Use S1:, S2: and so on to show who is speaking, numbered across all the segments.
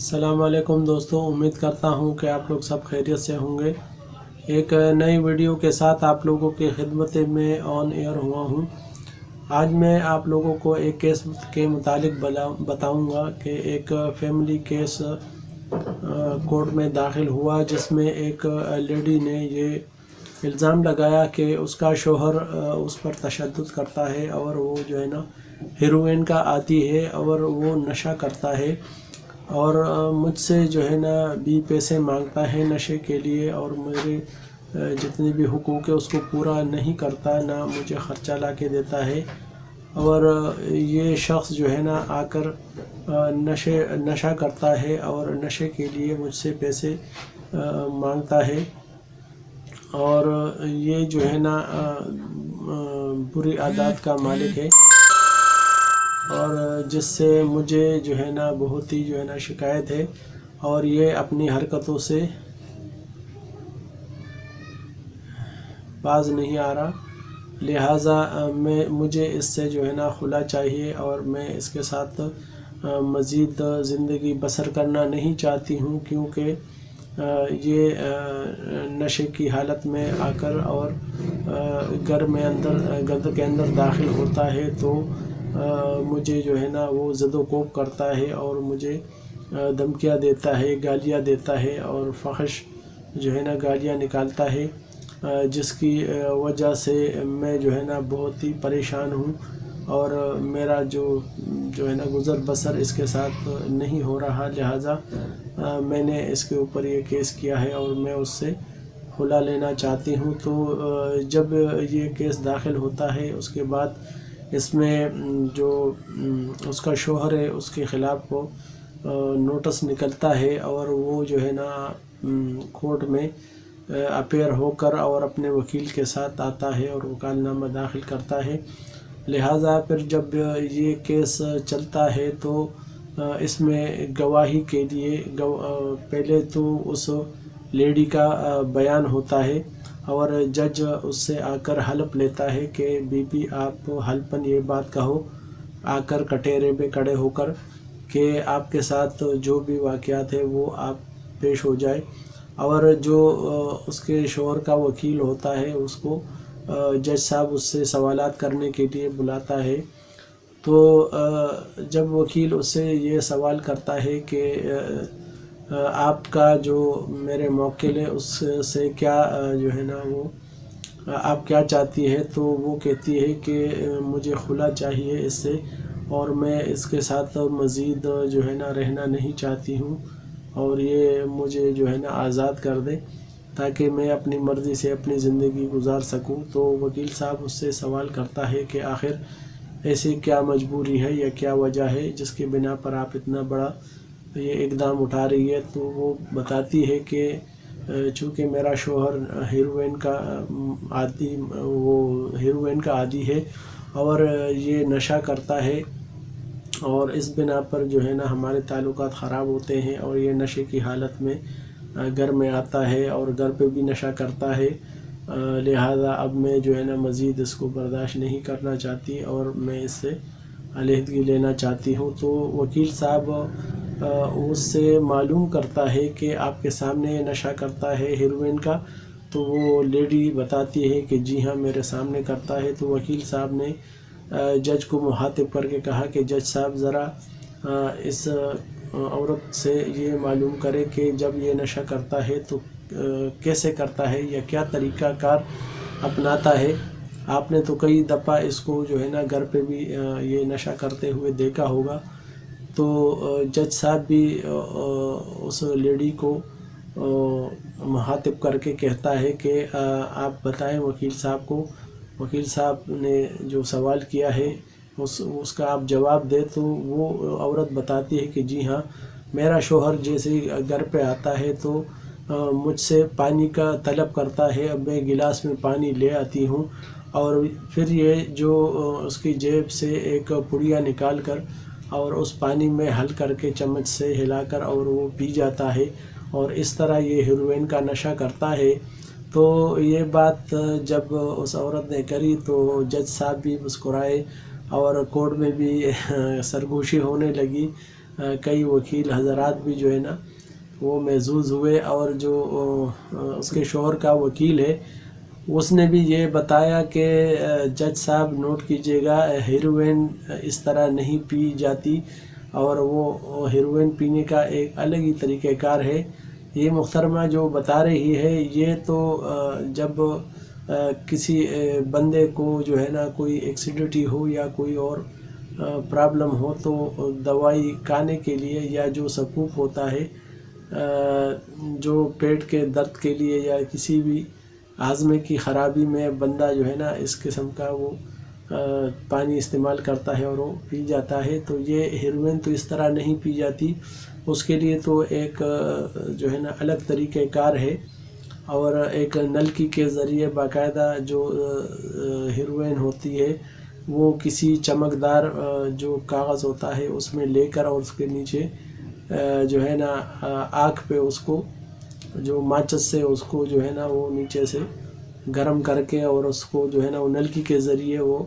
S1: السلام علیکم دوستوں، امید کرتا ہوں کہ آپ لوگ سب خیریت سے ہوں گے۔ ایک نئی ویڈیو کے ساتھ آپ لوگوں کی خدمت میں آن ایئر ہوا ہوں۔ آج میں آپ لوگوں کو ایک کیس کے متعلق بتاؤں گا کہ ایک فیملی کیس کورٹ میں داخل ہوا، جس میں ایک لیڈی نے یہ الزام لگایا کہ اس کا شوہر اس پر تشدد کرتا ہے اور وہ جو ہے نا ہیروئن کا عادی ہے اور وہ نشہ کرتا ہے، اور مجھ سے جو ہے نا بھی پیسے مانگتا ہے نشے کے لیے، اور میرے جتنے بھی حقوق ہے اس کو پورا نہیں کرتا، نہ مجھے خرچہ لا کے دیتا ہے۔ اور یہ شخص جو ہے نا آ کر نشہ کرتا ہے اور نشے کے لیے مجھ سے پیسے مانگتا ہے، اور یہ جو ہے نا بری عادات کا مالک ہے، اور جس سے مجھے جو ہے نا بہت ہی جو ہے نا شکایت ہے، اور یہ اپنی حرکتوں سے باز نہیں آ رہا، لہٰذا مجھے اس سے جو ہے نا خلا چاہیے، اور میں اس کے ساتھ مزید زندگی بسر کرنا نہیں چاہتی ہوں، کیونکہ یہ نشے کی حالت میں آ کر اور گھر کے اندر داخل ہوتا ہے، تو مجھے جو ہے نا وہ زد و کوب کرتا ہے اور مجھے دھمکیاں دیتا ہے، گالیاں دیتا ہے، اور فحش جو ہے نا گالیاں نکالتا ہے، جس کی وجہ سے میں جو ہے نا بہت ہی پریشان ہوں، اور میرا جو ہے نا گزر بسر اس کے ساتھ نہیں ہو رہا، لہٰذا میں نے اس کے اوپر یہ کیس کیا ہے اور میں اس سے خلا لینا چاہتی ہوں۔ تو جب یہ کیس داخل ہوتا ہے اس کے بعد اس میں جو اس کا شوہر ہے اس کے خلاف وہ نوٹس نکلتا ہے، اور وہ جو ہے نا کورٹ میں اپیئر ہو کر اور اپنے وکیل کے ساتھ آتا ہے اور وکالت نامہ داخل کرتا ہے۔ لہٰذا پھر جب یہ کیس چلتا ہے تو اس میں گواہی کے لیے پہلے تو اس لیڈی کا بیان ہوتا ہے، اور جج اس سے آ کر حلف لیتا ہے کہ بی بی آپ حلفاً یہ بات کہو آ کر کٹہرے پہ کھڑے ہو کر کہ آپ کے ساتھ جو بھی واقعات ہے وہ آپ پیش ہو جائے، اور جو اس کے شوہر کا وکیل ہوتا ہے اس کو جج صاحب اس سے سوالات کرنے کے لیے بلاتا ہے۔ تو جب وکیل اس سے یہ سوال کرتا ہے کہ آپ کا جو میرے موکل ہے اس سے کیا جو ہے نا وہ آپ کیا چاہتی ہے، تو وہ کہتی ہے کہ مجھے خلا چاہیے اس سے، اور میں اس کے ساتھ مزید جو ہے نا رہنا نہیں چاہتی ہوں، اور یہ مجھے جو ہے نا آزاد کر دے تاکہ میں اپنی مرضی سے اپنی زندگی گزار سکوں۔ تو وکیل صاحب اس سے سوال کرتا ہے کہ آخر ایسی کیا مجبوری ہے یا کیا وجہ ہے جس کی بنا پر آپ اتنا بڑا یہ اقدام اٹھا رہی ہے، تو وہ بتاتی ہے کہ چونکہ میرا شوہر ہیروئن کا عادی ہے اور یہ نشہ کرتا ہے، اور اس بنا پر جو ہے نا ہمارے تعلقات خراب ہوتے ہیں، اور یہ نشے کی حالت میں گھر میں آتا ہے اور گھر پہ بھی نشہ کرتا ہے، لہٰذا اب میں جو ہے نا مزید اس کو برداشت نہیں کرنا چاہتی اور میں اس سے علیحدگی لینا چاہتی ہوں۔ تو وکیل صاحب اس سے معلوم کرتا ہے کہ آپ کے سامنے یہ نشہ کرتا ہے ہیروئن کا، تو وہ لیڈی بتاتی ہے کہ جی ہاں میرے سامنے کرتا ہے۔ تو وکیل صاحب نے جج کو مخاطب کر کے کہا کہ جج صاحب ذرا اس عورت سے یہ معلوم کرے کہ جب یہ نشہ کرتا ہے تو کیسے کرتا ہے یا کیا طریقہ کار اپناتا ہے، آپ نے تو کئی دفعہ اس کو جو ہے نا گھر پہ بھی یہ نشہ کرتے ہوئے دیکھا ہوگا۔ تو جج صاحب بھی اس لیڈی کو مخاطب کر کے کہتا ہے کہ آپ بتائیں وکیل صاحب کو، وکیل صاحب نے جو سوال کیا ہے اس کا آپ جواب دیں۔ تو وہ عورت بتاتی ہے کہ جی ہاں میرا شوہر جیسے گھر پہ آتا ہے تو مجھ سے پانی کا طلب کرتا ہے، اب میں گلاس میں پانی لے آتی ہوں، اور پھر یہ جو اس کی جیب سے ایک پڑیا نکال کر اور اس پانی میں حل کر کے چمچ سے ہلا کر اور وہ پی جاتا ہے، اور اس طرح یہ ہیروئن کا نشہ کرتا ہے۔ تو یہ بات جب اس عورت نے کری تو جج صاحب بھی مسکرائے اور کورٹ میں بھی سرگوشی ہونے لگی، کئی وکیل حضرات بھی جو ہے نا وہ محظوظ ہوئے، اور جو اس کے شوہر کا وکیل ہے اس نے بھی یہ بتایا کہ جج صاحب نوٹ کیجیے گا، ہیروئن اس طرح نہیں پی جاتی، اور وہ ہیروئن پینے کا ایک الگ ہی طریقہ کار ہے۔ یہ محترمہ جو بتا رہی ہے یہ تو جب کسی بندے کو جو ہے نا کوئی ایکسیڈنٹ ہو یا کوئی اور پرابلم ہو تو دوائی کھانے کے لیے، یا جو سکوب ہوتا ہے جو پیٹ کے درد کے لیے یا کسی بھی ہاضمے کی خرابی میں بندہ جو ہے نا اس قسم کا وہ پانی استعمال کرتا ہے اور وہ پی جاتا ہے، تو یہ ہیروئن تو اس طرح نہیں پی جاتی، اس کے لیے تو ایک جو ہے نا الگ طریقہ کار ہے، اور ایک نلکی کے ذریعے باقاعدہ جو ہیروئن ہوتی ہے وہ کسی چمکدار جو کاغذ ہوتا ہے اس میں لے کر، اور اس کے نیچے جو ہے نا آنکھ پہ اس کو جو ماچس سے اس کو جو ہے نا وہ نیچے سے گرم کر کے، اور اس کو جو ہے نا وہ نلکی کے ذریعے وہ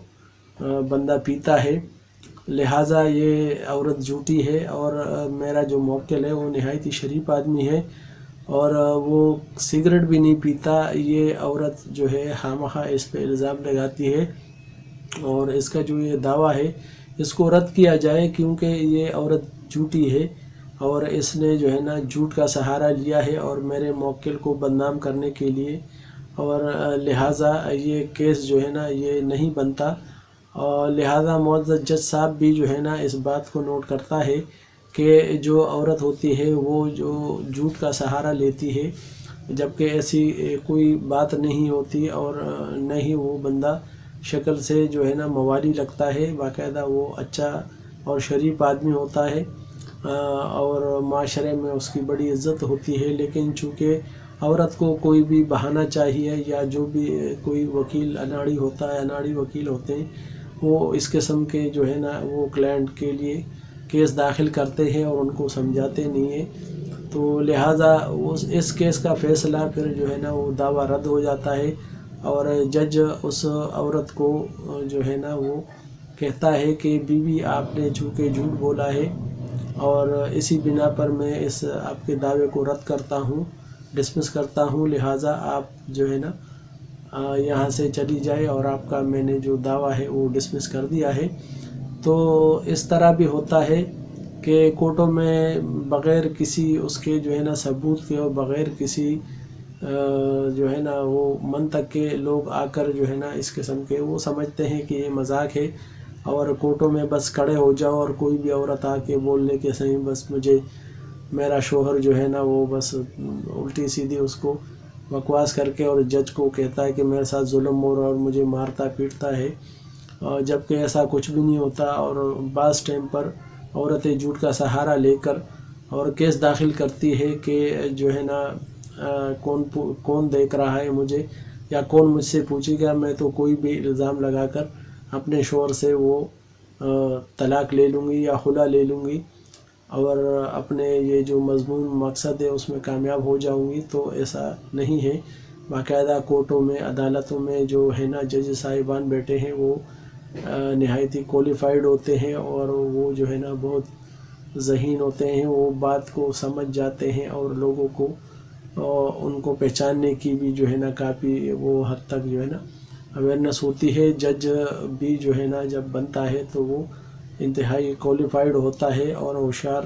S1: بندہ پیتا ہے۔ لہٰذا یہ عورت جھوٹی ہے، اور میرا جو موکل ہے وہ نہایت ہی شریف آدمی ہے، اور وہ سگریٹ بھی نہیں پیتا۔ یہ عورت جو ہے خامخواہ اس پہ الزام لگاتی ہے، اور اس کا جو یہ دعویٰ ہے اس کو رد کیا جائے، کیونکہ یہ عورت جھوٹی ہے، اور اس نے جو ہے نا جھوٹ کا سہارا لیا ہے اور میرے موکل کو بدنام کرنے کے لیے، اور لہٰذا یہ کیس جو ہے نا یہ نہیں بنتا، اور لہٰذا معزز جج صاحب بھی جو ہے نا اس بات کو نوٹ کرتا ہے کہ جو عورت ہوتی ہے وہ جو جھوٹ کا سہارا لیتی ہے، جبکہ ایسی کوئی بات نہیں ہوتی، اور نہ ہی وہ بندہ شکل سے جو ہے نا موالی لگتا ہے، باقاعدہ وہ اچھا اور شریف آدمی ہوتا ہے، اور معاشرے میں اس کی بڑی عزت ہوتی ہے، لیکن چونکہ عورت کو کوئی بھی بہانہ چاہیے، یا جو بھی کوئی وکیل اناڑی ہوتا ہے، اناڑی وکیل ہوتے ہیں، وہ اس قسم کے جو ہے نا وہ کلائنٹ کے لیے کیس داخل کرتے ہیں اور ان کو سمجھاتے نہیں ہیں، تو لہٰذا اس کیس کا فیصلہ پھر جو ہے نا وہ دعویٰ رد ہو جاتا ہے، اور جج اس عورت کو جو ہے نا وہ کہتا ہے کہ بیوی آپ نے چونکہ جھوٹ بولا ہے، اور اسی بنا پر میں اس آپ کے دعوے کو رد کرتا ہوں، ڈسمس کرتا ہوں، لہٰذا آپ جو ہے نا یہاں سے چلی جائے، اور آپ کا میں نے جو دعویٰ ہے وہ ڈسمس کر دیا ہے۔ تو اس طرح بھی ہوتا ہے کہ کورٹوں میں بغیر کسی اس کے جو ہے نا ثبوت کے، اور بغیر کسی جو ہے نا وہ منطق کے لوگ آ کر جو ہے نا اس قسم کے وہ سمجھتے ہیں کہ یہ مذاق ہے، اور کورٹوں میں بس کھڑے ہو جاؤ، اور کوئی بھی عورت آ کے بول لے کہ صحیح بس مجھے میرا شوہر جو ہے نا وہ بس الٹی سیدھی اس کو بکواس کر کے، اور جج کو کہتا ہے کہ میرے ساتھ ظلم ہو رہا اور مجھے مارتا پیٹتا ہے، جبکہ ایسا کچھ بھی نہیں ہوتا، اور بعض ٹائم پر عورتیں جھوٹ کا سہارا لے کر اور کیس داخل کرتی ہے کہ جو ہے نا کون دیکھ رہا ہے مجھے، یا کون مجھ سے پوچھے گا، میں تو کوئی بھی الزام لگا کر اپنے شوہر سے وہ طلاق لے لوں گی یا خلا لے لوں گی، اور اپنے یہ جو مضمون مقصد ہے اس میں کامیاب ہو جاؤں گی۔ تو ایسا نہیں ہے، باقاعدہ کورٹوں میں، عدالتوں میں جو ہے نا جج صاحبان بیٹھے ہیں وہ نہایت ہی کوالیفائڈ ہوتے ہیں، اور وہ جو ہے نا بہت ذہین ہوتے ہیں، وہ بات کو سمجھ جاتے ہیں، اور لوگوں کو ان کو پہچاننے کی بھی جو ہے نا کافی وہ حد تک جو ہے نا اویئرنیس ہوتی ہے۔ جج بھی جو ہے نا جب بنتا ہے تو وہ انتہائی کوالیفائڈ ہوتا ہے، اور ہوشیار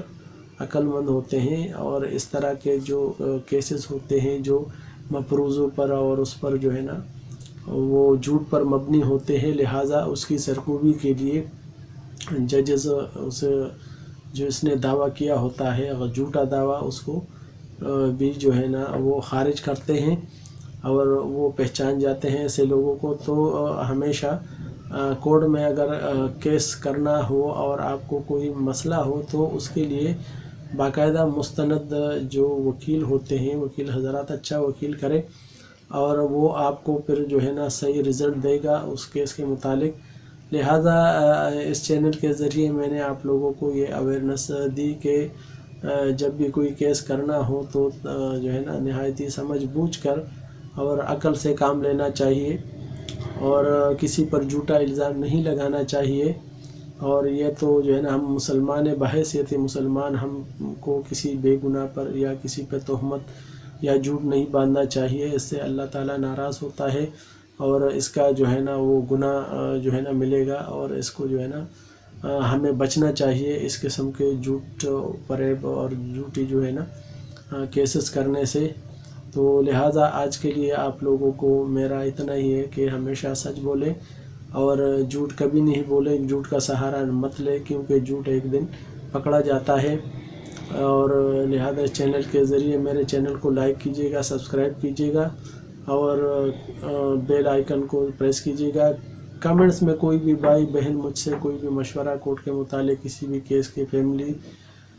S1: عقل مند ہوتے ہیں، اور اس طرح کے جو کیسز ہوتے ہیں جو مفروضوں پر اور اس پر جو ہے نا وہ جھوٹ پر مبنی ہوتے ہیں، لہٰذا اس کی سرکوبی کے لیے ججز جو اس نے دعویٰ کیا ہوتا ہے جھوٹا دعویٰ، اس کو بھی جو ہے نا وہ خارج کرتے ہیں، اور وہ پہچان جاتے ہیں ایسے لوگوں کو۔ تو ہمیشہ کورٹ میں اگر کیس کرنا ہو اور آپ کو کوئی مسئلہ ہو تو اس کے لیے باقاعدہ مستند جو وکیل ہوتے ہیں، وکیل حضرات اچھا وکیل کرے، اور وہ آپ کو پھر جو ہے نا صحیح رزلٹ دے گا اس کیس کے متعلق۔ لہٰذا اس چینل کے ذریعے میں نے آپ لوگوں کو یہ اویئرنیس دی کہ جب بھی کوئی کیس کرنا ہو تو جو ہے نا نہایت ہی سمجھ بوجھ کر اور عقل سے کام لینا چاہیے، اور کسی پر جھوٹا الزام نہیں لگانا چاہیے، اور یہ تو جو ہے نا ہم مسلمان بحیثیت مسلمان ہم کو کسی بے گناہ پر یا کسی پہ تہمت یا جھوٹ نہیں باندھنا چاہیے، اس سے اللہ تعالیٰ ناراض ہوتا ہے اور اس کا جو ہے نا وہ گناہ جو ہے نا ملے گا، اور اس کو جو ہے نا ہمیں بچنا چاہیے اس قسم کے جھوٹ فریب اور جھوٹی جو ہے نا کیسز کرنے سے۔ تو لہٰذا آج کے لیے آپ لوگوں کو میرا اتنا ہی ہے کہ ہمیشہ سچ بولیں اور جھوٹ کبھی نہیں بولیں، جھوٹ کا سہارا مت لیں، کیونکہ جھوٹ ایک دن پکڑا جاتا ہے۔ اور لہذا اس چینل کے ذریعے میرے چینل کو لائک کیجیے گا، سبسکرائب کیجیے گا اور بیل آئیکن کو پریس کیجیے گا۔ کمنٹس میں کوئی بھی بھائی بہن مجھ سے کوئی بھی مشورہ کورٹ کے متعلق، کسی بھی کیس کے فیملی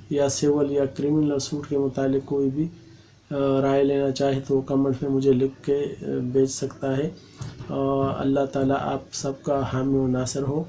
S1: یا سول یا کرمنل سوٹ کے متعلق کوئی بھی رائے لینا چاہے تو کمنٹ میں مجھے لکھ کے بھیج سکتا ہے۔ اللہ تعالیٰ آپ سب کا حامی و ناصر ہو۔